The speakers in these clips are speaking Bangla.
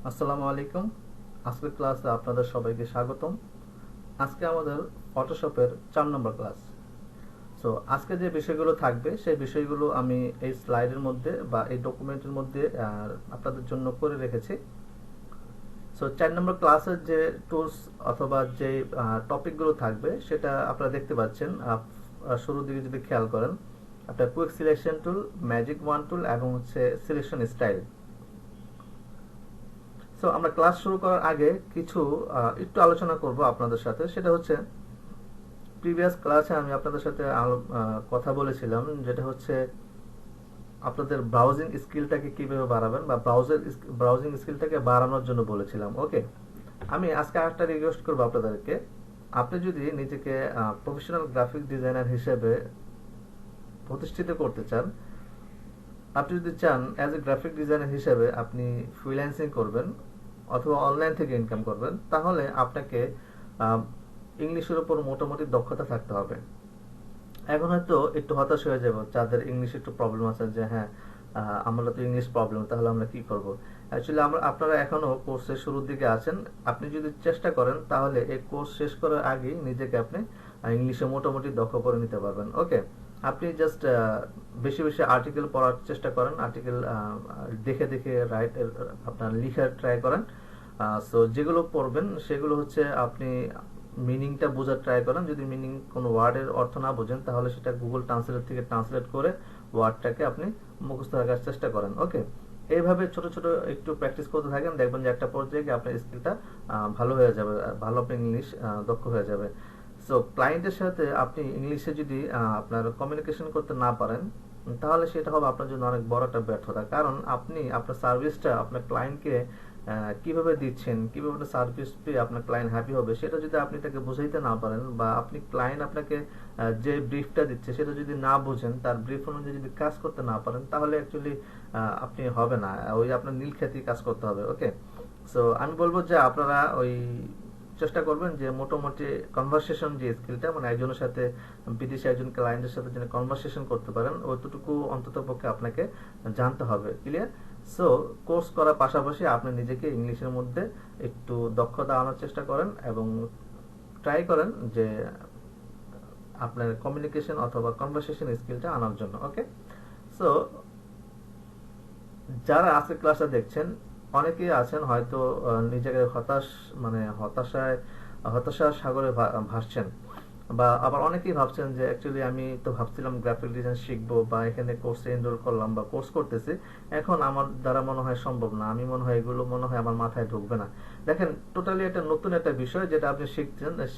আসসালামু আলাইকুম। আজকের ক্লাসে আপনাদের সবাইকে স্বাগতম। আজকে আমাদের ফটোশপের 4 নম্বর ক্লাস। সো আজকে যে বিষয়গুলো থাকবে সেই বিষয়গুলো আমি এই স্লাইডের মধ্যে বা এই ডকুমেন্টের মধ্যে আপনাদের জন্য করে রেখেছি। সো 4 নম্বর ক্লাসের যে টুলস অথবা যে টপিকগুলো থাকবে সেটা আপনারা দেখতে পাচ্ছেন। শুরুর দিকে যদি খেয়াল করেন, আপনার quick selection tool, magic wand tool এবং হচ্ছে সিলেকশন স্টাইল। সো আমরা ক্লাস শুরু করার আগে কিছু একটু আলোচনা করব আপনাদের সাথে। সেটা হচ্ছে প্রিভিয়াস ক্লাসে আমি আপনাদের সাথে কথা বলেছিলাম, যেটা হচ্ছে আপনাদের ব্রাউজিং স্কিলটাকে কিভাবে বাড়াবেন বা ব্রাউজিং স্কিলটাকে বাড়ানোর জন্য বলেছিলাম। ওকে, আমি আজকে আরেকটা রিকোয়েস্ট করবো আপনাদেরকে। আপনি যদি নিজেকে প্রফেশনাল গ্রাফিক ডিজাইনার হিসেবে প্রতিষ্ঠিত করতে চান, আপনি যদি চান অ্যাজ এ গ্রাফিক ডিজাইনার হিসেবে আপনি ফ্রিল্যান্সিং করবেন অথবা অনলাইন থেকে ইনকাম করবেন, তাহলে আপনাকে ইংলিশের উপর মোটামুটি দক্ষতা থাকতে হবে। এখন হয়তো একটু হতাশ হয়ে যাব যাদের ইংলিশে একটু প্রবলেম আছে, যে হ্যাঁ আমরা তো ইংলিশ প্রবলেম, তাহলে আমরা কি করব। অ্যাকচুয়ালি আপনারা এখনো কোর্সের শুরুর দিকে আছেন। আপনি যদি চেষ্টা করেন তাহলে এই কোর্স শেষ করার আগেই নিজেকে আপনি ইংলিশে মোটামুটি দক্ষ করে নিতে পারবেন। ওকে, আপনি জাস্ট বেশি বেশি আর্টিকেল পড়ার চেষ্টা করেন, আর্টিকেল দেখে দেখে আপনার লিখার ট্রাই করেন। সো যেগুলো পড়বেন সেগুলো হচ্ছে আপনি মিনিংটা বোঝার ট্রাই করেন। যদি মিনিং কোনো ওয়ার্ডের অর্থ না বোঝেন তাহলে সেটা গুগল ট্রান্সলেট থেকে ট্রান্সলেট করে ওয়ার্ডটাকে আপনি মুখস্থ রাখার চেষ্টা করেন। ওকে, এইভাবে ছোট ছোট একটু প্র্যাকটিস করতে থাকেন, দেখবেন যে একটা পর্যায়ে গিয়ে আপনার স্কিলটা ভালো হয়ে যাবে, ভালো আপনি ইংলিশ দক্ষ হয়ে যাবে। সো ক্লায়েন্টের সাথে আপনি ইংলিশে যদি আপনার কমিউনিকেশন করতে না পারেন, তাহলে সেটা হবে আপনার জন্য অনেক বড় একটা ব্যর্থতা। কারণ আপনি আপনার সার্ভিসটা আপনার ক্লায়েন্টকে কিভাবে দিচ্ছেন, কিভাবে সার্ভিস পেয়ে আপনার ক্লায়েন্ট হ্যাপি হবে, সেটা যদি আপনি তাকে বুঝাইতে না পারেন, বা আপনি ক্লায়েন্ট আপনাকে যে ব্রিফটা দিচ্ছে সেটা যদি না বুঝেন, তার ব্রিফ অনুযায়ী যদি কাজ করতে না পারেন, তাহলে অ্যাকচুয়ালি আপনি হবে না, ওই আপনার নীল খ্যাতি কাজ করতে হবে। ওকে, সো আমি বলবো যে আপনারা ওই চেষ্টা করবেন যে মোটামুটি কনভারসেশন যে স্কিলটা, মানে একজনের সাথে, বিদেশি একজন ক্লায়েন্টের সাথে যেন কনভারসেশন করতে পারেন, ওইটুকু অন্তত পক্ষে আপনাকে জানতে হবে। ক্লিয়ার? সো কোর্স করার পাশাপাশি আপনি নিজেকে ইংলিশের মধ্যে একটু দক্ষতা আনার চেষ্টা করেন এবং ট্রাই করেন যে আপনার কমিউনিকেশন অথবা কনভারসেশন স্কিলটা আনার জন্য। ওকে, সো যারা আজকের ক্লাসটা দেখছেন, অনেকেই আছেন হয়তো নিজেকে হতাশার সাগরে ভাসছেন, বা আবার অনেকেই ভাবছেন যে অ্যাকচুয়ালি আমি তো ভাবছিলাম গ্রাফিক ডিজাইন শিখবো বা এখানে কোর্সে এনরোল করলাম বা কোর্স করতেছি, এখন আমার দ্বারা মনে হয় সম্ভব না, আমি মনে হয় এগুলো মনে হয় আমার মাথায় ঢুকবে না। দেখেন, টোটালি একটা নতুন একটা বিষয় যেটা আপনি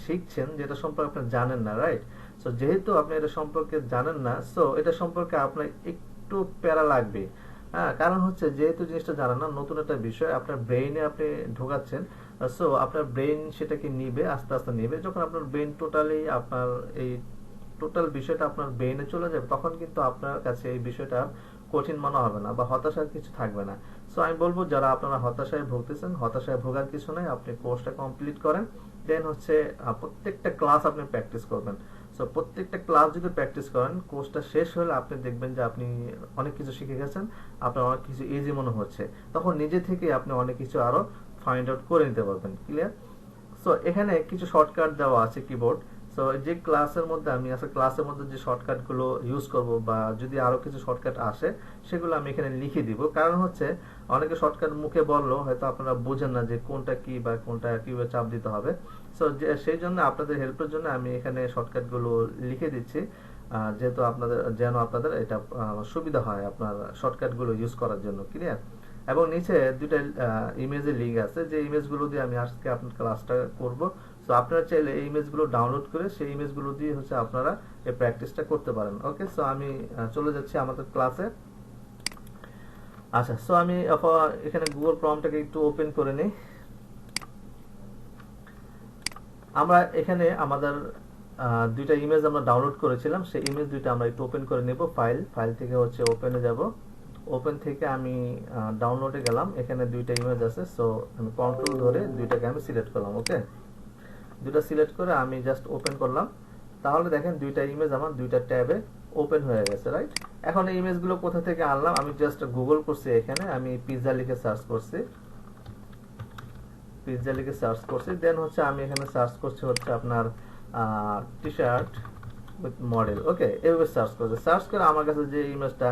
শিখছেন যেটা সম্পর্কে আপনি জানেন না, রাইট? সো যেহেতু আপনি এটা সম্পর্কে জানেন না, সো এটা সম্পর্কে আপনার একটু প্যারা লাগবে। হ্যাঁ, কারণ হচ্ছে যেহেতু জিনিসটা জানেন না, নতুন একটা বিষয় আপনার ব্রেইনে আপনি ঢোকাচ্ছেন। সো আপনার ব্রেইন সেটাকে নিবে, আস্তে আস্তে নিবে। যখন আপনার ব্রেইন টোটালি আপনার এই টোটাল বিষয়টা আপনার ব্রেইনে চলে যাবে, তখন কিন্তু আপনার কাছে এই বিষয়টা কঠিন মনে হবে না বা হতাশার কিছু থাকবে না। সো আমি বলবো যারা আপনারা হতাশায় ভুগতেছেন, হতাশায় ভোগার কিছু নেই, আপনি কোর্সটা কমপ্লিট করেন। দেন হচ্ছে প্রত্যেকটা ক্লাস আপনি প্র্যাকটিস করবেন। সো প্রত্যেকটা ক্লাস যদি প্র্যাকটিস করেন, কোর্সটা শেষ হলে আপনি দেখবেন যে আপনি অনেক কিছু শিখে গেছেন, আপনার অনেক কিছু ইজি মনে হচ্ছে। তখন নিজে থেকে আপনি অনেক কিছু আরো ফাইন্ড আউট করে নিতে পারবেন। ক্লিয়ার? সো এখানে কিছু শর্টকাট দেওয়া আছে কিবোর্ড। সো যে ক্লাসের মধ্যে আমি আজকে ক্লাসের মধ্যে যে শর্টকাট গুলো ইউজ করব, বা যদি আরো কিছু শর্টকাট আসে সেগুলো আমি এখানে লিখে দিব। কারণ হচ্ছে অনেকে শর্টকাট মুখে বললো হয়তো আপনারা বুঝেন না যে কোনটা কি বা কোনটা কিভাবে চাপ দিতে হবে। সো সেই জন্য আপনাদের হেল্পের জন্য আমি এখানে শর্টকাট গুলো লিখে দিচ্ছি, যেহেতু আপনাদের এটা সুবিধা হয় আপনার শর্টকাট গুলো ইউজ করার জন্য। ক্লিয়ার? এবং নিচে দুইটা ইমেজের লিংক আছে, যে ইমেজগুলো দিয়ে আমি আজকে আপনার ক্লাসটা করব। সো আপনারা চাইলে এই ইমেজগুলো ডাউনলোড করে সেই ইমেজগুলো দিয়ে হচ্ছে আপনারা এই প্র্যাকটিসটা করতে পারেন। ওকে, সো আমি চলে যাচ্ছি আমাদের ক্লাসে। আচ্ছা, সো আমি এখানে গুগল ক্রমটাকে একটু ওপেন করে নিই। আমরা এখানে আমাদের দুইটা ইমেজ আমরা ডাউনলোড করেছিলাম, সেই ইমেজ দুইটা আমরা একটু ওপেন করে নেব। ফাইল থেকে হচ্ছে ওপেনে যাব। ওপেন থেকে আমি ডাউনলোডে গেলাম, এখানে দুইটা ইমেজ আছে। সো আমি কন্ট্রোল ধরে দুইটাকে আমি সিলেক্ট করলাম। ওকে, দুইটা সিলেক্ট করে আমি জাস্ট ওপেন করলাম। তাহলে দেখেন দুইটা ইমেজ আমার দুইটা ট্যাবে ওপেন হয়ে গেছে, রাইট? এখন এই ইমেজগুলো কোথা থেকে আনলাম, আমি জাস্ট গুগল করছি, এখানে আমি পিৎজা লিখে সার্চ করছি। পিৎজা লিখে সার্চ করছি, দেন হচ্ছে আমি এখানে সার্চ করছি হচ্ছে আপনার টি শার্ট উইথ মডেল। ওকে, এইভাবে সার্চ করছি, সার্চ করে আমার কাছে যে ইমেজটা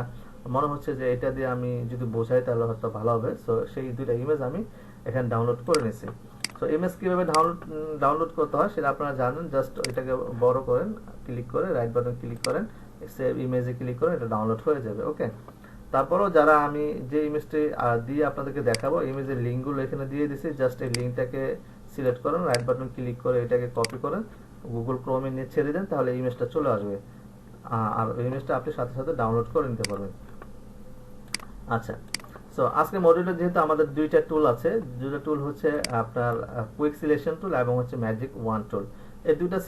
মনে হচ্ছে যে এটা দিয়ে আমি যদি বোঝাই তাহলে হয়তো ভালো হবে, সো সেই দুইটা ইমেজ আমি এখানে ডাউনলোড করে নিছি। সো ইমেজ কিভাবে ডাউনলোড করতে হয় সেটা আপনারা জানেন, জাস্ট এটাকে বড় করেন, ক্লিক করে রাইট বাটন ক্লিক করেন, সেভ ইমেজে ক্লিক করেন, এটা ডাউনলোড হয়ে যাবে। ওকে, তারপরও যারা আমি যে ইমেজটি দিয়ে আপনাদেরকে দেখাবো, ইমেজের লিঙ্কগুলো এখানে দিয়ে দিছি, জাস্ট এই লিঙ্কটাকে সিলেক্ট করেন, রাইট বাটন ক্লিক করে এটাকে কপি করেন, গুগল ক্রোমে নিয়ে ছেড়ে দেন, তাহলে ইমেজটা চলে আসবে, আর ওই ইমেজটা আপনি সাথে সাথে ডাউনলোড করে নিতে পারবেন। আচ্ছা, সো আজকে মডিউলে যেহেতু আমাদের দুইটা টুল আছে, দুইটা টুল হচ্ছে আপনার কুইক সিলেকশন টুল এবং হচ্ছে ম্যাজিক ওয়ান টুল। এই দুইটা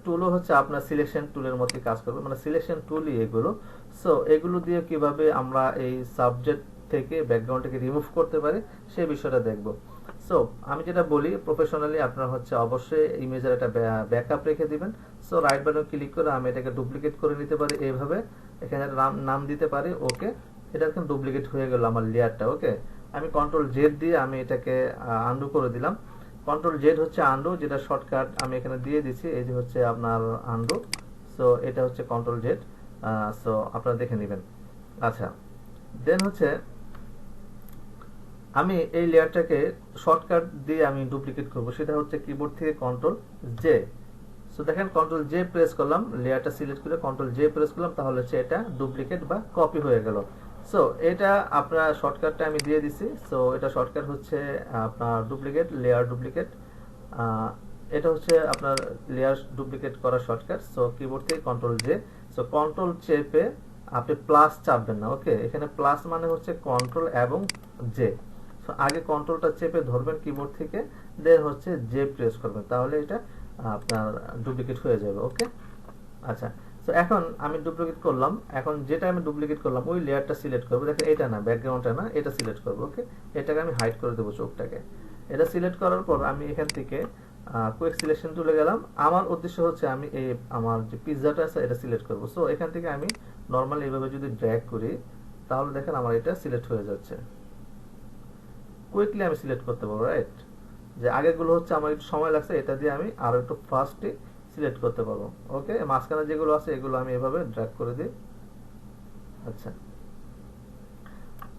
টুলও হচ্ছে আপনার সিলেকশন টুলের মতোই কাজ করবে, মানে সিলেকশন টুলই এগুলো। সো এগুলো দিয়ে কিভাবে আমরা এই সাবজেক্ট থেকে ব্যাকগ্রাউন্ডটাকে রিমুভ করতে পারি সেই বিষয়টা দেখব। সো আমি যেটা বলি, প্রফেশনালি আপনার হচ্ছে অবশ্যই ইমেজের একটা ব্যাকআপ রেখে দিবেন। সো রাইট বাটন ক্লিক করে আমি এটাকে ডুপ্লিকেট করে নিতে পারি এইভাবে, এখানে একটা নাম দিতে পারি। ওকে, এটা এখন ডুপ্লিকেট হয়ে গেল আমার লেয়ারটা। ওকে, আমি কন্ট্রোল জেড দিয়ে আমি এটাকে আনডু করে দিলাম। কন্ট্রোল জেড হচ্ছে আনডু, যেটা শর্টকাট আমি এখানে দিয়ে দিছি, এই যে হচ্ছে আপনার আনডু। সো এটা হচ্ছে কন্ট্রোল জেড, সো আপনারা দেখে নেবেন। আচ্ছা, দেন হচ্ছে আমি এই লেয়ারটাকে শর্টকাট দিয়ে আমি ডুপ্লিকেট করব, সেটা হচ্ছে কিবোর্ড থেকে কন্ট্রোল জে। সো দেখেন কন্ট্রোল জে প্রেস করলাম, লেয়ারটা সিলেক্ট করে কন্ট্রোল জে প্রেস করলাম, তাহলে হচ্ছে এটা ডুপ্লিকেট বা কপি হয়ে গেল। সো এটা আপনার শর্টকাটটা আমি দিয়ে দিছি। সো এটা শর্টকাট হচ্ছে আপনার ডুপ্লিকেট, লেয়ার ডুপ্লিকেট, এটা হচ্ছে আপনার লেয়ার ডুপ্লিকেট করার শর্টকাট। সো কিবোর্ড থেকে কন্ট্রোল জে, সো কন্ট্রোল চেপে আপনি প্লাস চাপবেন না। ওকে, এখানে প্লাস মানে হচ্ছে কন্ট্রোল এবং জে। সো আগে কন্ট্রোলটা চেপে ধরবেন কিবোর্ড থেকে, দেন হচ্ছে জে প্রেস করবেন, তাহলে এটা আপনার ডুপ্লিকেট হয়ে যাবে। ওকে, আচ্ছা, তো এখন আমি ডুপ্লিকেট করলাম, এখন যেটা আমি ডুপ্লিকেট করলাম ওই লেয়ারটা সিলেক্ট করবো। দেখেন এটা না, ব্যাকগ্রাউন্ডটা না, এটা সিলেক্ট করবো। ওকে, এটাকে আমি হাইড করে দেবো চোখটাকে। এটা সিলেক্ট করার পর আমি এখান থেকে কুইক সিলেকশন টুলে গেলাম। আমার উদ্দেশ্য হচ্ছে আমি এই আমার যে পিৎজাটা আছে এটা সিলেক্ট করবো। সো এখান থেকে আমি নর্মালি এইভাবে যদি ড্র্যাগ করি তাহলে দেখেন আমার এটা সিলেক্ট হয়ে যাচ্ছে। কুইকলি আমি সিলেক্ট করতে পারবো, রাইট? যে আগেগুলো হচ্ছে আমার একটু সময় লাগছে, এটা দিয়ে আমি আরো একটু ফাস্টলি সিলেক্ট করতে পারবো। ওকে, মাঝখানে যেগুলো আছে এগুলো আমি এভাবে ড্র্যাগ করে দিই। আচ্ছা,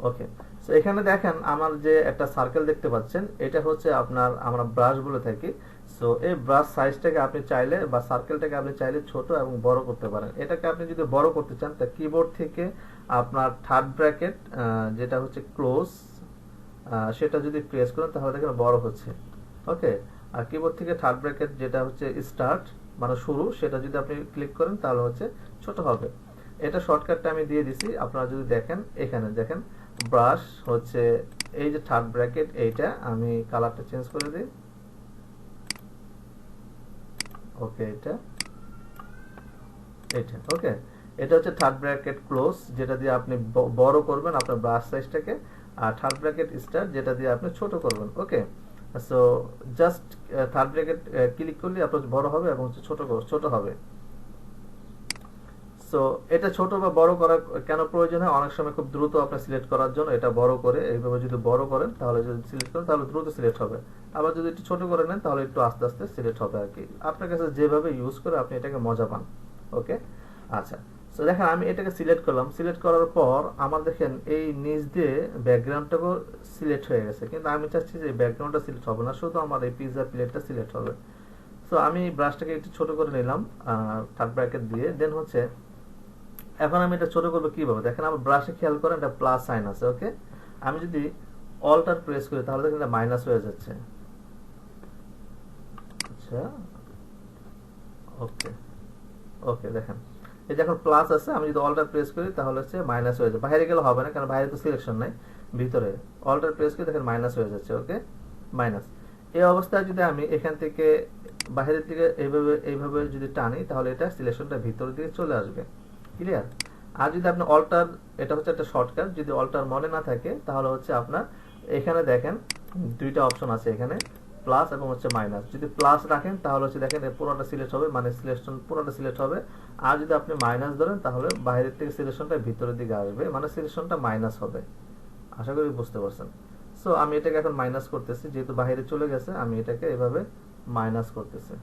ওকে, সো এখানে দেখেন আমার যে একটা সার্কেল দেখতে পাচ্ছেন, এটা হচ্ছে আপনার আমরা ব্রাশ বলে থাকি। সো এই ব্রাশ সাইজটাকে আপনি চাইলে বা সার্কেলটাকে আপনি চাইলে ছোট এবং বড় করতে পারেন। এটাকে আপনি যদি বড় করতে চান তা কিবোর্ড থেকে আপনার থার্ড ব্র্যাকেট যেটা হচ্ছে ক্লোজ, সেটা যদি প্রেস করেন তাহলে দেখেন বড় হচ্ছে। ওকে, আর কিবোর্ড থেকে থার্ড ব্র্যাকেট যেটা হচ্ছে স্টার্ট মানে শুরু, সেটা যদি আপনি ক্লিক করেন তাহলে হচ্ছে ছোট হবে। এটা শর্টকাটটা আমি দিয়ে দিছি, আপনারা যদি দেখেন এখানে দেখেন ব্রাশ হচ্ছে এই যে থার্ড ব্র্যাকেট, এইটা আমি কালারটা চেঞ্জ করে দিই। ওকে, এটা ওকে, এটা হচ্ছে থার্ড ব্র্যাকেট ক্লোজ, যেটা দিয়ে আপনি বড় করবেন আপনার ব্রাশ সাইজটাকে, আর থার্ড ব্র্যাকেট স্টার্ট যেটা দিয়ে আপনি ছোট করবেন। Okay, so just third bracket click করলে আপনার বড় হবে এবং ছোট হবে। সো এটা ছোট বা বড় করা কেন প্রয়োজন হয়, অনেক সময় খুব দ্রুত আপনি সিলেক্ট করার জন্য এটা বড় করে এইভাবে যদি বড় করেন তাহলে যদি সিলেক্ট করেন তাহলে দ্রুত সিলেক্ট হবে, আবার যদি একটু ছোট করে নেন তাহলে একটু আস্তে আস্তে সিলেক্ট হবে আর কি। আপনার কাছে যেভাবে ইউজ করে আপনি এটাকে মজা পান। ওকে, আচ্ছা, সো দেখেন আমি এটাকে সিলেক্ট করলাম, সিলেক্ট করার পর আমার দেখেন এই নিচ দিয়ে ব্যাকগ্রাউন্ডটাও সিলেক্ট হয়ে গেছে, কিন্তু আমি চাচ্ছি যে ব্যাকগ্রাউন্ডটা সিলেক্ট হবে না, শুধু আমার এই পিৎজা প্লেটটা সিলেক্ট হবে। সো আমি ব্রাশটাকে একটু ছোট করে নিলাম থার্ড ব্র্যাকেট দিয়ে, দেন হচ্ছে এখন আমি এটা ছোট করবো কিভাবে, দেখেন আমার ব্রাশে খেয়াল করেন একটা প্লাস সাইন আছে। ওকে, আমি যদি অল্টার প্রেস করি তাহলে দেখেন এটা মাইনাস হয়ে যাচ্ছে। আচ্ছা, ওকে ওকে, দেখেন এই যে এখন প্লাস আছে, আমি যদি অল্টার প্রেস করি তাহলে হচ্ছে মাইনাস হয়ে যাবে। বাইরে গেলে হবে না, কারণ বাইরে তো সিলেকশন নাই, ভিতরে অল্টার প্রেস করে দেখেন মাইনাস হয়ে যাচ্ছে। ওকে, মাইনাস। এই অবস্থায় যদি আমি এখান থেকে বাইরের দিকে এইভাবে যদি টানি তাহলে এটা সিলেকশনটা ভিতরের দিকে চলে আসবে। ক্লিয়ার? আর যদি আপনি অল্টার, এটা হচ্ছে একটা শর্টকাট, যদি অল্টার মনে না থাকে তাহলে হচ্ছে আপনার এখানে দেখেন দুইটা অপশন আছে, এখানে প্লাস এবং হচ্ছে মাইনাস। যদি প্লাস রাখেন তাহলে হচ্ছে দেখেন পুরোটা সিলেক্ট হবে, মানে সিলেকশন পুরোটা সিলেক্ট হবে। আর যদি আপনি মাইনাস ধরেন তাহলে বাইরের থেকে সিলেকশনটা ভিতরের দিকে আসবে, মানে সিলেকশনটা মাইনাস হবে। আশা করি বুঝতে পারছেন। সো আমি এটাকে এখন মাইনাস করতেছি, যেহেতু বাইরে চলে গেছে আমি এটাকে এভাবে মাইনাস করতেছি।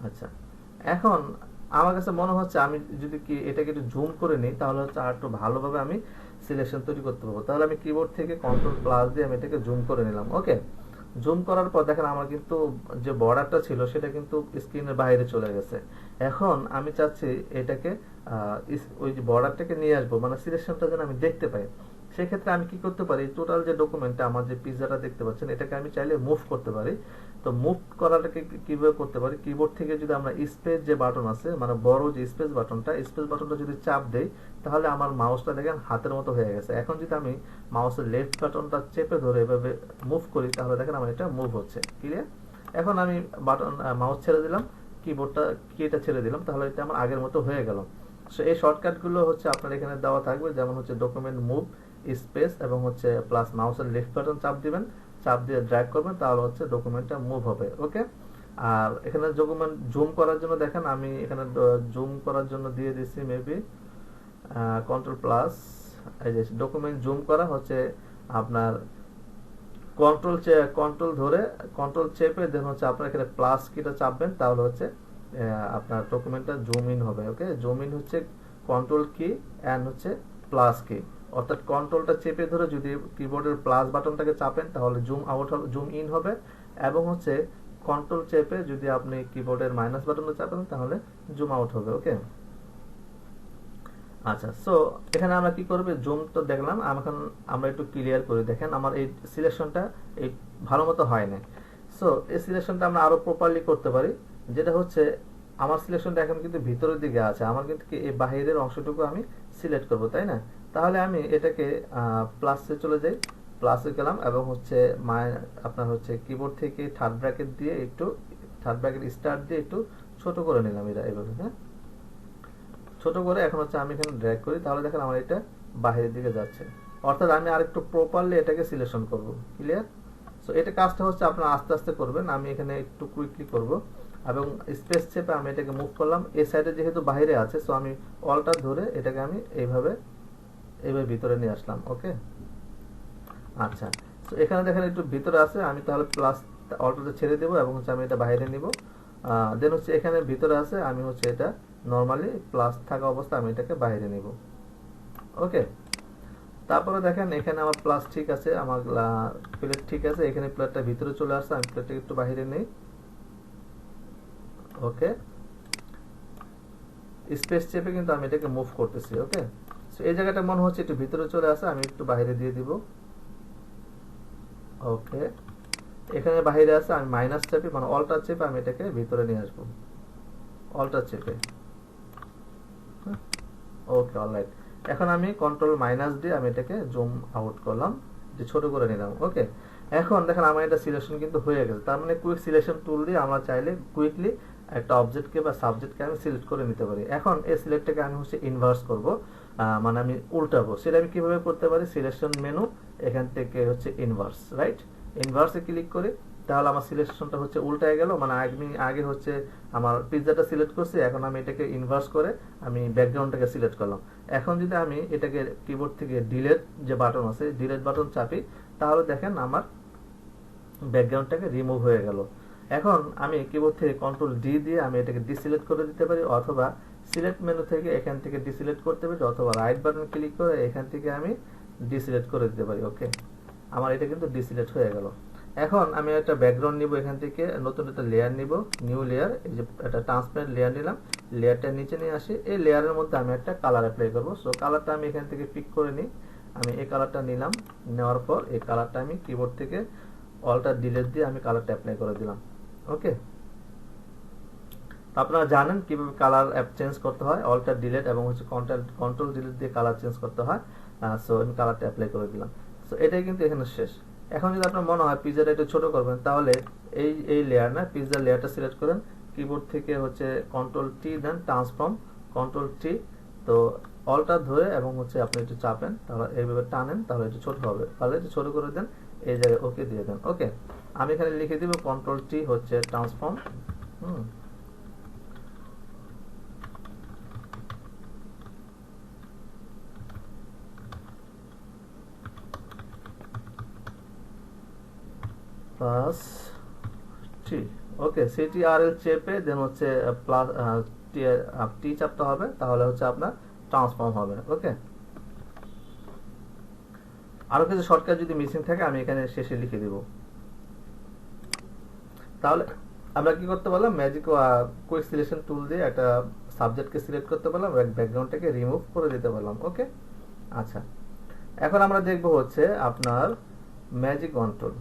আচ্ছা, এখন আমার কাছে মনে হচ্ছে আমি যদি কি এটাকে একটু জুম করে নিই তাহলে হচ্ছে আর একটু ভালোভাবে আমি সিলেকশন তৈরি করতে পারবো। তাহলে আমি কিবোর্ড থেকে কন্ট্রোল প্লাস দিয়ে আমি এটাকে জুম করে নিলাম। ওকে, জুম করার পর দেখেন আমার কিন্তু যে বর্ডারটা ছিল সেটা কিন্তু স্ক্রিনের বাইরে চলে গেছে। এখন আমি চাচ্ছি এটাকে ওই যে বর্ডারটাকে নিয়ে আসবো, মানে সিলেকশনটা যেন আমি দেখতে পাই। সেক্ষেত্রে আমি কি করতে পারি, টোটাল যে ডকুমেন্টটা আমার যে পিজাটা দেখতে পাচ্ছেন এটাকে আমি চাইলে মুভ করতে পারি। তো মুভ করাটাকে কিভাবে করতে পারি, কিবোর্ড থেকে যদি আমরা স্পেস যে বাটন আছে, মানে বড় যে স্পেস বাটনটা যদি চাপ দেই তাহলে আমার মাউসটা দেখেন হাতের মতো হয়ে গেছে। এখন যদি আমি মাউসের লেফট বাটনটা চেপে ধরে এভাবে মুভ করি তাহলে দেখেন আমার এটা মুভ হচ্ছে। ক্লিয়ার? এখন আমি বাটন মাউস ছেড়ে দিলাম, কিটা ছেড়ে দিলাম, তাহলে এটা আমার আগের মতো হয়ে গেল। সো এই শর্টকাটগুলো হচ্ছে আপনার এখানে দেওয়া থাকবে, যেমন হচ্ছে ডকুমেন্ট মুভ, স্পেস এবং হচ্ছে প্লাস মাউসের লেফট বাটন চাপ দিবেন, চাপ দিয়ে ড্র্যাগ করবেন, তাহলে হচ্ছে ডকুমেন্টটা মুভ হবে। ওকে, আর এখানে ডকুমেন্ট জুম করার জন্য দেখেন আমি এখানে জুম করার জন্য দিয়ে দিচ্ছি মেবি কন্ট্রোল প্লাস। এই যে ডকুমেন্ট জুম করা হচ্ছে আপনার কন্ট্রোল ধরে কন্ট্রোল চেপে দেন হচ্ছে আপনার এখানে প্লাস কিটা চাপবেন, তাহলে হচ্ছে আপনার ডকুমেন্টটা জুম ইন হবে। ওকে, জুম ইন হচ্ছে কন্ট্রোল কি এন্ড হচ্ছে প্লাস কি, অর্থাৎ কন্ট্রোলটা চেপে ধরে যদি কিবোর্ডের প্লাস বাটনটাকে চাপেন তাহলে জুম আউট হবে, জুম ইন হবে, এবং হচ্ছে কন্ট্রোল চেপে যদি আপনি কিবোর্ডের মাইনাস বাটনটা চাপেন তাহলে জুম আউট হবে। ওকে, আচ্ছা, সো এখানে আমরা কি করব, জুম তো দেখলাম, এখন আমরা একটু ক্লিয়ার করে দেখেন আমার এই সিলেকশনটা এই ভালো মতো হয় না। সো এই সিলেকশনটা আমরা আরো প্রপারলি করতে পারি, যেটা হচ্ছে আমার সিলেকশনটা এখন কিন্তু ভিতরের দিকে আছে, আমার কিন্তু এই বাহিরের অংশটুকু আমি সিলেক্ট করব, তাই না? তাহলে আমি এটাকে প্লাসে চলে যাই, প্লাসে গেলাম এবং হচ্ছে আপনার হচ্ছে কিবোর্ড থেকে থার্ড ব্র্যাকেট দিয়ে একটু থার্ড ব্র্যাকেট স্টার্ট দিয়ে একটু ছোট করে নিলাম এটা এইভাবে। হ্যাঁ, ছোট করে এখন হচ্ছে আমি এখানে ড্র্যাগ করি, তাহলে দেখেন আমার এটা বাইরের দিকে যাচ্ছে, অর্থাৎ আমি আরেকটু প্রপারলি এটাকে সিলেকশন করব। ক্লিয়ার? সো এটা কাজটা হচ্ছে আপনারা আস্তে আস্তে করবেন, আমি এখানে একটু কুইকলি করব এবং স্পেস চেপে আমি এটাকে মুভ করলাম। এই সাইডে যেহেতু বাইরে আছে সো আমি অলটা ধরে এটাকে আমি এইভাবে ভিতরে নিয়ে আসলাম। ওকে, আচ্ছা, সো এখানে দেখেন একটু ভিতরে আছে, আমি তাহলে প্লাস অলটাতে ছেড়ে দেবো এবং হচ্ছে আমি এটা বাইরে নিব। দেন হচ্ছে এখানে ভিতরে আছে, আমি হচ্ছে এটা নরমালি প্লাস থাকা অবস্থা আমি এটাকে বাইরে নিব। ওকে, তারপরে দেখেন এখানে আমার প্লাস ঠিক আছে, আমার প্লেট ঠিক আছে, এখানে প্লেটটা ভিতরে চলে আসছে, আমি প্লেটটাকে একটু বাইরে নেই। ওকে, স্পেস চেপে কিন্তু আমি এটাকে মুভ করতেছি। ওকে, সো এই জায়গাটা মনে হচ্ছে একটু ভিতরে চলে আসে, আমি একটু বাইরে দিয়ে দিব। ওকে, এখানে বাইরে আছে, আমি মাইনাস চেপে মানে অল্টার চেপে আমি এটাকে ভিতরে নিয়ে আসবো, অল্টার চেপে। ওকে, অলরাইট, এখন আমি কন্ট্রোল মাইনাস দিয়ে আমি এটাকে জুম আউট করলাম, যে ছোট করে নিলাম। ওকে, এখন দেখেন আমার এটা সিলেকশন কিন্তু হয়ে গেছে, তার মানে কুইক সিলেকশন টুল দিয়ে আমরা চাইলে কুইকলি একটা অবজেক্টকে বা সাবজেক্টকে আমি সিলেক্ট করে নিতে পারি। এখন এই সিলেক্টটাকে আমি হচ্ছে ইনভার্স করব, মানে আমি উল্টাবো। সেটা আমি কিভাবে করতে পারি, সিলেকশন মেনু, এখান থেকে হচ্ছে ইনভার্স, রাইট? ইনভার্সে ক্লিক করি, তাহলে আমার সিলেকশনটা হচ্ছে উল্টায় গেল, মানে আমি আগে হচ্ছে আমার পিৎজাটা সিলেক্ট করছি, এখন আমি এটাকে ইনভার্স করে আমি ব্যাকগ্রাউন্ডটাকে সিলেক্ট করলাম। এখন যদি আমি এটাকে কিবোর্ড থেকে ডিলেট যে বাটন আছে, ডিলেট বাটন চাপি, তাহলে দেখেন আমার ব্যাকগ্রাউন্ডটাকে রিমুভ হয়ে গেল। এখন আমি কিবোর্ড থেকে কন্ট্রোল ডি দিয়ে আমি এটাকে ডিসিলেক্ট করে দিতে পারি, অথবা সিলেক্ট মেনু থেকে এখান থেকে ডিসিলেক্ট করতে পারি, অথবা রাইট বাটন ক্লিক করে এখান থেকে আমি ডিসিলেক্ট করে দিতে পারি। ওকে, আমার এটা কিন্তু ডিসিলেক্ট হয়ে গেল। এখন আমি একটা ব্যাকগ্রাউন্ড নিব, এখান থেকে নতুন একটা লেয়ার নিব, নিউ লেয়ার, এই যে একটা ট্রান্সপারেন্ট লেয়ার নিলাম, লেয়ারটা নিচে নিয়ে আসি, এই লেয়ারের মধ্যে আমি একটা কালার অ্যাপ্লাই করব। সো কালারটা আমি এখান থেকে পিক করে নিই, আমি এই কালারটা নিলাম, নেওয়ার পর এই কালারটা আমি কিবোর্ড থেকে অল্টার ডিলিট দিয়ে আমি কালারটা অ্যাপ্লাই করে দিলাম। ওকে, আপনারা জানেন কিভাবে কালার চেঞ্জ করতে হয়, অল্টার ডিলিট এবং হচ্ছে কন্ট্রোল ডিলিট দিয়ে কালার চেঞ্জ করতে হয়। সো আমি কালারটা অ্যাপ্লাই করে দিলাম। সো এটাই কিন্তু এখানে শেষ। এখন যদি আপনার মনে হয় পিজাটা একটু ছোট করবেন, তাহলে এই লেয়ার না, পিজার লেয়ারটা সিলেক্ট করেন, কিবোর্ড থেকে হচ্ছে কন্ট্রোল টি দেন, ট্রান্সফর্ম কন্ট্রোল টি, তো অল্টার ধরে এবং হচ্ছে আপনি একটু চাপেন, তাহলে এইভাবে টানেন, তাহলে একটু ছোট হবে, তাহলে একটু ছোট করে দেন, এই জায়গায় ওকে দিয়ে দেন। ওকে, আমি এখানে লিখে দিব কন্ট্রোল টি হচ্ছে ট্রান্সফর্ম। প্লাস টি। ওকে, CTRL চেপে দেন হচ্ছে প্লাস টি চাপতে হবে, তাহলে হচ্ছে আপনার ট্রান্সফর্ম হবে। ওকে, আরো কিছু শর্টকাট যদি মিসিং থাকে আমি এখানে শেষে লিখে দিব। তাহলে আমরা কি করতে পারলাম, ম্যাজিক কুইক সিলেকশন টুল দিয়ে একটা সাবজেক্টকে সিলেক্ট করতে পারলাম, ব্যাকগ্রাউন্ডটাকে রিমুভ করে দিতে পারলাম। ওকে, আচ্ছা, এখন আমরা দেখব হচ্ছে আপনার ম্যাজিক ওয়ান টুল।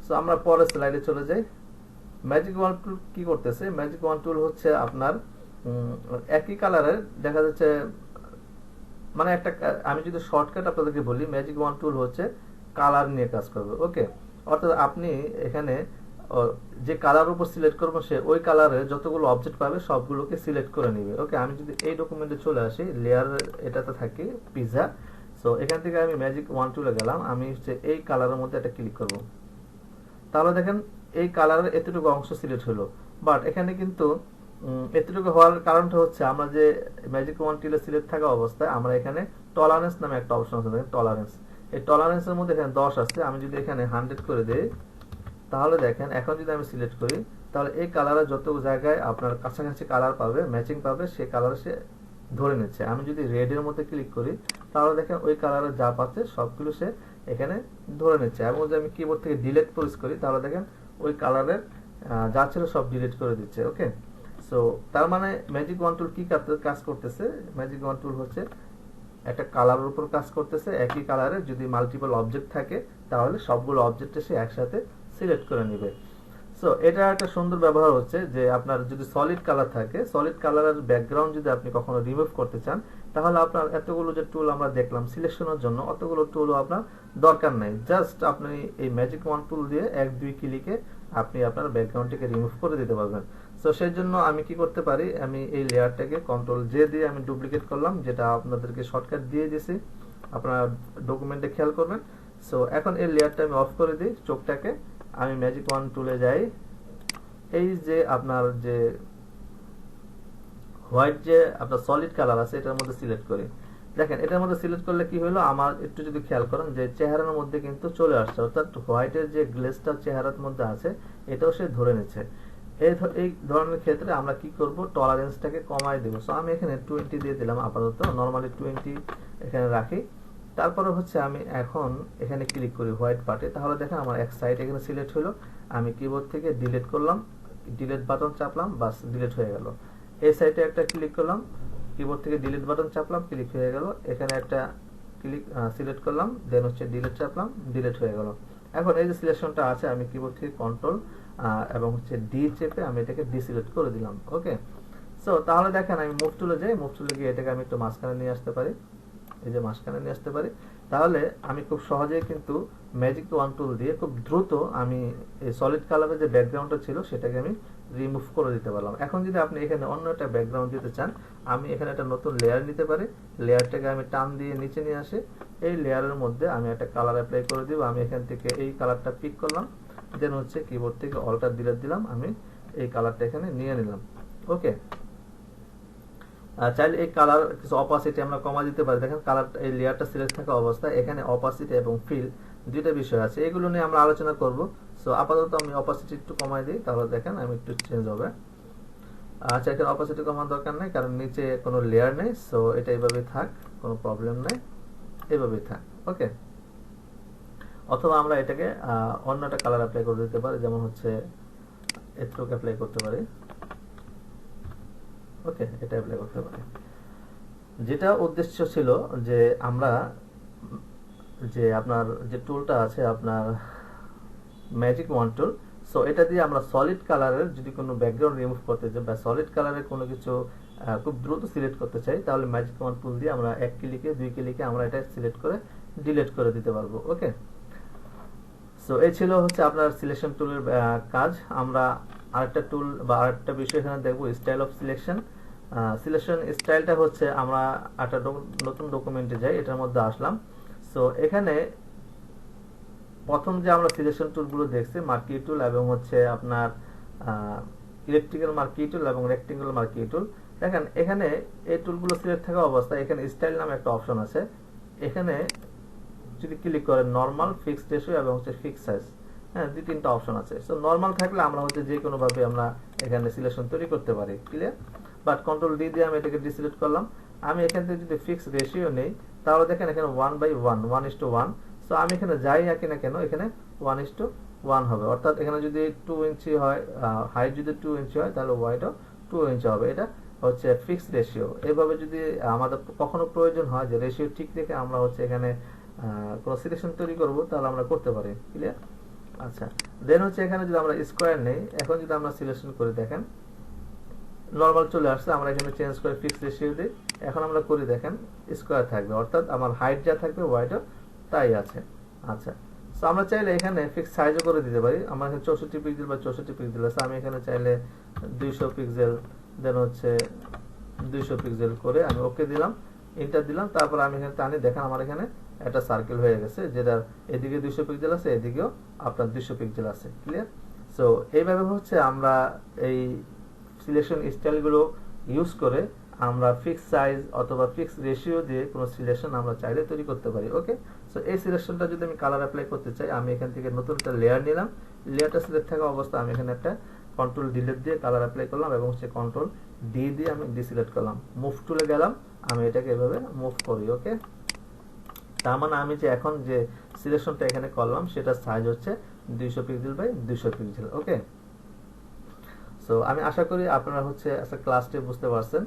সো আমরা পরের স্লাইডে চলে যাই। ম্যাজিক ওয়ান টুল কি করতেছে? ম্যাজিক ওয়ান টুল হচ্ছে আপনার একই কালারের দেখা যাচ্ছে, মানে একটা আমি যদি শর্টকাট আপনাদেরকে বলি, ম্যাজিক ওয়ান টুল হচ্ছে কালার নিয়ে কাজ করবে। ওকে, অর্থাৎ আপনি এখানে যে কালার উপর সিলেক্ট করবো সে ওই কালারে যতগুলো অবজেক্ট পাবে সবগুলোকে সিলেক্ট করে নিবে। ওকে, আমি যদি এই ডকুমেন্টে চলে আসি, লেয়ার এটাতে থাকি পিজা। সো এখান থেকে আমি ম্যাজিক ওয়ান টুলে গেলাম, আমি হচ্ছে এই কালারের মধ্যে একটা ক্লিক করব। তাহলে দেখেন এই কালারের এতটুকু অংশ সিলেক্ট হলো, বাট এখানে কিন্তু এতটুকু হওয়ার কারণটা হচ্ছে আমরা যে ম্যাজিক ওয়ান টুলে সিলেক্ট থাকা অবস্থায় আমরা এখানে টলারেন্স নামে একটা অপশন আছে, দেখেন টলারেন্স। এই টলারেন্সের মধ্যে এখানে 10 আছে, আমি যদি এখানে 100 করে দেই, তাহলে দেখেন এখন যদি আমি সিলেক্ট করি, তাহলে এই কালারের যত জায়গায় আপনার কাছাকাছি কালার পাবে, ম্যাচিং পাবে, সেই কালার সে ধরে নিচ্ছে। আমি যদি রেডের মধ্যে ক্লিক করি, তাহলে দেখেন ওই কালারের যা পাচ্ছে সবগুলো সে এখানে ধরে নিচ্ছে। এবং যদি আমি কিবোর্ড থেকে ডিলিট প্রেস করি, তাহলে দেখেন ওই কালারের যা ছিল সব ডিলিট করে দিচ্ছে। ওকে, সো তার মানে ম্যাজিক ওয়ান টুল কি কাজ করতেছে? ম্যাজিক ওয়ান টুল হচ্ছে একটা কালারের উপর কাজ করতেছে। একই কালারে যদি মাল্টিপল অবজেক্ট থাকে, তাহলে সবগুলো অবজেক্ট সে একসাথে সিলেক্ট করে নিবে। সো এটা একটা সুন্দর ব্যবহার হচ্ছে যে আপনার যদি সলিড কালার থাকে, সলিড কালারের ব্যাকগ্রাউন্ড যদি আপনি কখনো রিমুভ করতে চান, তাহলে আপনার এতগুলো যে টুল আমরা দেখলাম সিলেকশনের জন্য, অতগুলো টুলও আপনার দরকার নেই। জাস্ট আপনি এই ম্যাজিক ওয়ান টুল দিয়ে 1-2 ক্লিকে আপনি আপনার ব্যাকগ্রাউন্ডটিকে রিমুভ করে দিতে পারবেন। সো সেই জন্য আমি কি করতে পারি, আমি এই লেয়ারটাকে কন্ট্রোল জে দিয়ে আমি ডুপ্লিকেট করলাম, যেটা আপনাদেরকে শর্টকাট দিয়ে দিয়েছি, আপনারা ডকুমেন্টে খেয়াল করবেন। সো এখন এই লেয়ারটা আমি অফ করে দিই, চোখটাকে আমি ম্যাজিক ওয়ান টুলে যাই, এই যে আপনার যে হোয়াইট যে আপনার সলিড কালার আছে এটার মধ্যে সিলেক্ট করি। দেখেন এটার মধ্যে সিলেক্ট করলে কি হলো, আমার একটু যদি খেয়াল করেন যে চেহারার মধ্যে কিন্তু চলে আসছে, অর্থাৎ হোয়াইটের যে গ্লেজটা চেহারার মধ্যে আছে এটাও সে ধরে নিচ্ছে। এই ধরনের ক্ষেত্রে আমরা কি করব, টলারেন্সটাকে কমাই দেব। সো আমি এখানে 20 দিয়ে দিলাম আপাতত, নরমালি 20 এখানে রাখি। তারপরে হচ্ছে আমি এখন এখানে ক্লিক করি হোয়াইট পার্টে, তাহলে দেখেন আমার এক সাইড এখানে সিলেক্ট হলো। আমি কিবোর্ড থেকে ডিলিট করলাম, ডিলিট বাটন চাপলাম, বাস ডিলিট হয়ে গেল। এই সাইডে একটা ক্লিক করলাম, কিবোর্ড থেকে ডিলিট বাটন চাপলাম, ক্লিক হয়ে গেল। এখানে একটা ক্লিক সিলেক্ট করলাম, দেন হচ্ছে ডিলিট চাপলাম, ডিলিট হয়ে গেল। এখন এই যে সিলেকশনটা আছে, আমি কিবোর্ড থেকে কন্ট্রোল এবং হচ্ছে ডি চেপে আমি এটাকে ডিসিলেক্ট করে দিলাম। ওকে, সো তাহলে দেখেন আমি মুভ টুলে যাই, মুভ টুলে গিয়ে এটাকে আমি একটু মাঝখানে নিয়ে আসতে পারি, এই যে মাঝখানে নিয়ে আসতে পারি। তাহলে আমি খুব সহজেই কিন্তু ম্যাজিক ওয়ান টুল দিয়ে খুব দ্রুত আমি এই সলিড কালারের যে ব্যাকগ্রাউন্ডটা ছিল সেটাকে আমি রিমুভ করে দিতে পারলাম। এখন যদি আপনি এখানে অন্য একটা ব্যাকগ্রাউন্ড দিতে চান, আমি এখানে একটা নতুন লেয়ার নিতে পারি, লেয়ারটাকে আমি টান দিয়ে নিচে নিয়ে আসি, এই লেয়ারের মধ্যে আমি একটা কালার অ্যাপ্লাই করে দিব। আমি এখান থেকে এই কালারটা পিক করলাম, দেন হচ্ছে কিবোর্ড থেকে অল্টার ডিলিট দিলাম, আমি এই কালারটা এখানে নিয়ে নিলাম। ওকে, চাইলে এই কালার কিছু অপাসিটি আমরা কমা দিতে পারি। দেখেন কালার এই লেয়ারটা সিলেক্ট থাকা অবস্থায় এখানে অপাসিটি এবং ফিল দুইটা বিষয় আছে, এগুলো নিয়ে আমরা আলোচনা করব। সো আপাতত আমি অপাসিটি একটু কমাই দিই, তাহলে দেখেন আমি একটু চেঞ্জ হবে। আচ্ছা, এখানে অপাসিটি কমানোর দরকার নেই, কারণ নিচে কোনো লেয়ার নেই। সো এটা এইভাবেই থাক, কোনো প্রবলেম নেই, এইভাবেই থাক। ওকে, অথবা আমরা এটাকে অন্য একটা কালার অ্যাপ্লাই করে দিতে পারি, যেমন হচ্ছে এটুকু অ্যাপ্লাই করতে পারি। ওকে, এটা অ্যাপ্লাই করতে পারি। যেটা উদ্দেশ্য ছিল যে আমরা যে আপনার যে টুলটা আছে আপনার ম্যাজিক ওয়ান টুল, সো এটা দিয়ে আমরা সলিড কালারের যদি কোনো ব্যাকগ্রাউন্ড রিমুভ করতে চাই বা সলিড কালারের কোনো কিছু খুব দ্রুত সিলেক্ট করতে চাই, তাহলে ম্যাজিক ওয়ান টুল দিয়ে আমরা 1 ক্লিকে 2 ক্লিকে আমরা এটা সিলেক্ট করে ডিলিট করে দিতে পারবো। ওকে, সো এই ছিল হচ্ছে আপনার সিলেকশন টুলের কাজ। আমরা আরেকটা টুল বা আরেকটা বিষয় এখানে দেখবো, স্টাইল অফ সিলেকশন। সিলেকশন স্টাইলটা হচ্ছে আমরা একটা নতুন ডকুমেন্টে যাই, এটার মধ্যে আসলাম। সো এখানে প্রথম যে আমরা সিলেকশন টুলগুলো দেখছি, মার্কি টুল এবং হচ্ছে আপনার ইলেকট্রিক্যাল মার্কি টুল এবং রেক্টেঙ্গুলার মার্কি টুল। দেখেন এখানে এই টুলগুলো সিলেক্ট থাকা অবস্থায় এখানে স্টাইল নামে একটা অপশন আছে, এখানে যদি ক্লিক করেন নরমাল, ফিক্সড রেশিও এবং হচ্ছে ফিক্সড সাইজ, হ্যাঁ, 2-3টা অপশন আছে। সো নরমাল থাকলে আমরা হচ্ছে যে কোনো ভাবে আমরা এখানে সিলেকশন তৈরি করতে পারি, ক্লিয়ার। বাট কন্ট্রোল ডি দিয়ে আমি এটাকে ডিসিলেক্ট করলাম। আমি এখান থেকে যদি ফিক্স রেশিও নেই, তাহলে দেখেন এখানে 1/1, 1:1। সো আমি এখানে যাই আঁকি না কেন, এখানে 1:1 হবে। অর্থাৎ এখানে যদি 2 ইঞ্চি হয়, হাইট যদি 2 ইঞ্চি হয়, তাহলে ওয়াইডও 2 ইঞ্চি হবে। এটা হচ্ছে ফিক্স রেশিও। এইভাবে যদি আমাদের কখনো প্রয়োজন হয় যে রেশিও ঠিক রেখে আমরা হচ্ছে এখানে কোনো সিলেকশন তৈরি করব, তাহলে আমরা করতে পারি, ক্লিয়ার। আচ্ছা, দেন হচ্ছে এখানে যদি আমরা স্কোয়ার নেই, এখন যদি আমরা সিলেকশন করে দেখেন নরমাল চলে আসছে। আমরা এখানে চেঞ্জ করে ফিক্স রেশিও দিই। এখন আমরা করি, দেখেন স্কোয়ার থাকবে, অর্থাৎ আমার হাইট যা থাকবে ওয়াইডও তাই আছে। আচ্ছা, সো আমরা চাইলে এখানে ফিক্স সাইজও করে দিতে পারি। আমার এখানে 64 পিক্সেল বা 64 পিক্সেল আছে, আমি এখানে চাইলে 200 পিক্সেল, দেন হচ্ছে 200 পিক্সেল করে আমি ওকে দিলাম, এন্টার দিলাম। তারপর আমি এখানে টানি, দেখেন আমার এখানে একটা সার্কেল হয়ে গেছে, যেটা এদিকে 200 পিক্সেল আছে, এদিকেও আপনার 200 পিক্সেল আছে, ক্লিয়ার। সো এইভাবে হচ্ছে আমরা এই সিলেকশন স্টাইলগুলো ইউজ করে আমরা ফিক্স সাইজ অথবা ফিক্স রেশিও দিয়ে কোনো সিলেকশন আমরা চাইলে তৈরি করতে পারি, ওকে। সো এই সিলেকশনটা যদি আমি কালার অ্যাপ্লাই করতে চাই, আমি এখান থেকে নতুন একটা লেয়ার নিলাম। লেয়ারটা সিলেক্ট থাকা অবস্থা আমি এখানে একটা কন্ট্রোল ডিলিট দিয়ে কালার অ্যাপ্লাই করলাম এবং সে কন্ট্রোল ডি দিয়ে আমি ডিসিলেক্ট করলাম। মুভ টুলে গেলাম, আমি এটাকে এভাবে মুভ করি, ওকে। তার মানে আমি যে এখন যে সিলেকশনটা এখানে করলাম সেটা সাইজ হচ্ছে 200 pixel by 200 pixel, okay. So আমি আশা করি আপনারা হচ্ছে ক্লাসটি বুঝতে পারছেন।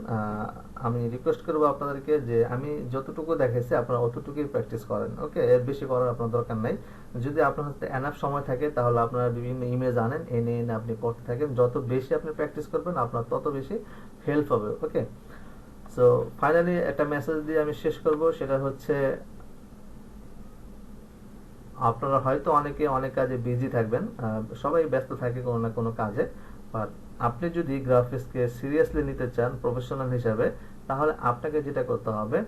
আমি রিকোয়েস্ট করবো আপনাদেরকে যে আমি যতটুকু দেখাইছি আপনারা অতটুকুই প্র্যাকটিস করেন, ওকে। এর বেশি করার আপনার দরকার নাই। যদি আপনার হাতে এনাফ সময় থাকে তাহলে আপনারা বিভিন্ন ইমেজ আনেন, এনে এনে আপনি করতে থাকেন। যত বেশি আপনি প্র্যাকটিস করবেন আপনার তত বেশি হেল্প হবে, ওকে। সো ফাইনালি একটা মেসেজ দিয়ে আমি শেষ করব, সেটা হচ্ছে আপনারা হয়তো অনেকে অনেক কাজে বিজি থাকবেন, সবাই ব্যস্ত থাকে কোনো না কোনো কাজে। বাট আপনি যদি গ্রাফিক্সকে সিরিয়াসলি নিতে চান প্রফেশনাল হিসাবে, তাহলে আপনাকে যেটা করতে হবে,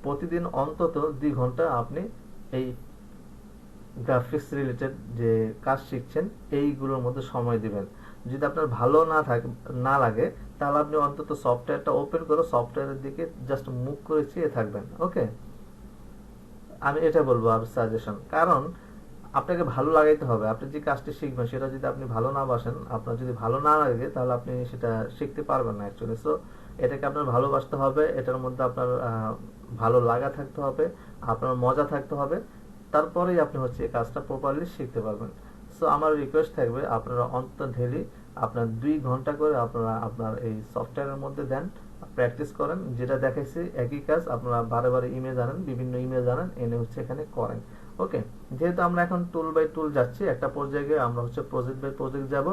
প্রতিদিন অন্তত 2 ঘন্টা আপনি এই গ্রাফিক্স রিলেটেড যে কাজ শিখছেন এইগুলোর মধ্যে সময় দিবেন। যদি আপনার ভালো না লাগে, তাহলে আপনি অন্তত সফটওয়্যারটা ওপেন করে সফটওয়্যারের দিকে জাস্ট মুভ করে চেয়ে থাকবেন, ওকে। আমি এটা বলবো আর সাজেশন, কারণ আপনাকে ভালো লাগাইতে হবে। আপনি যে কাজটি শিখবেন সেটা যদি আপনি ভালো না বাসেন, আপনার যদি ভালো না লাগে, তাহলে আপনি সেটা শিখতে পারবেন না অ্যাকচুয়ালি। সো এটাকে আপনার ভালোবাসতে হবে, এটার মধ্যে আপনার ভালো লাগা থাকতে হবে, আপনার মজা থাকতে হবে, তারপরেই আপনি হচ্ছে এই কাজটা প্রপারলি শিখতে পারবেন। সো আমার রিকোয়েস্ট থাকবে আপনারা অন্তত ডেইলি আপনার 2 ঘন্টা করে আপনারা আপনার এই সফটওয়্যারের মধ্যে দেন, প্র্যাকটিস করেন। যেটা দেখাইছি একই কাজ আপনারা বারে বারে ইমেজ আনেন, বিভিন্ন ইমেজ আনেন, এনে হচ্ছে এখানে করেন, ওকে। যেহেতু আমরা এখন টুল বাই টুল যাচ্ছি, একটা পর্যায়ে আমরা হচ্ছে প্রজেক্ট বাই প্রজেক্ট যাব।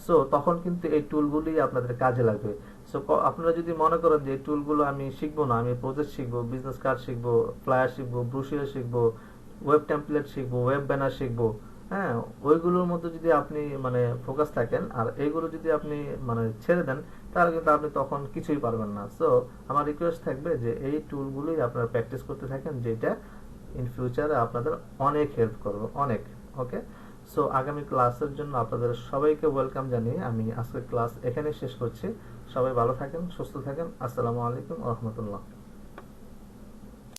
সো তখন কিন্তু এই টুলগুলি আপনাদের কাজে লাগবে। সো আপনারা যদি মনে করেন যে এই টুলগুলো আমি শিখবো না, আমি প্রজেক্ট শিখবো, বিজনেস কার্ড শিখবো, ফ্লায়ার শিখবো, ব্রোশিয়ার শিখবো, ওয়েব টেমপ্লেট শিখবো, ওয়েব ব্যানার শিখবো, হ্যাঁ, ওইগুলোর মধ্যে যদি আপনি মানে ফোকাস থাকেন আর এইগুলো যদি আপনি মানে ছেড়ে দেন, তাহলে কিন্তু আপনি তখন কিছুই পারবেন না। সো আমার রিকোয়েস্ট থাকবে যে এই টুলগুলোই আপনারা প্র্যাকটিস করতে থাকেন, যেটা ইন ফিউচারে আপনাদের অনেক হেল্প করবে, অনেক, ওকে। সো আগামী ক্লাসের জন্য আপনাদের সবাইকে ওয়েলকাম জানিয়ে আমি আজকের ক্লাস এখানেই শেষ করছি। সবাই ভালো থাকেন, সুস্থ থাকেন। আসসালামু আলাইকুম ওয়া রাহমাতুল্লাহ।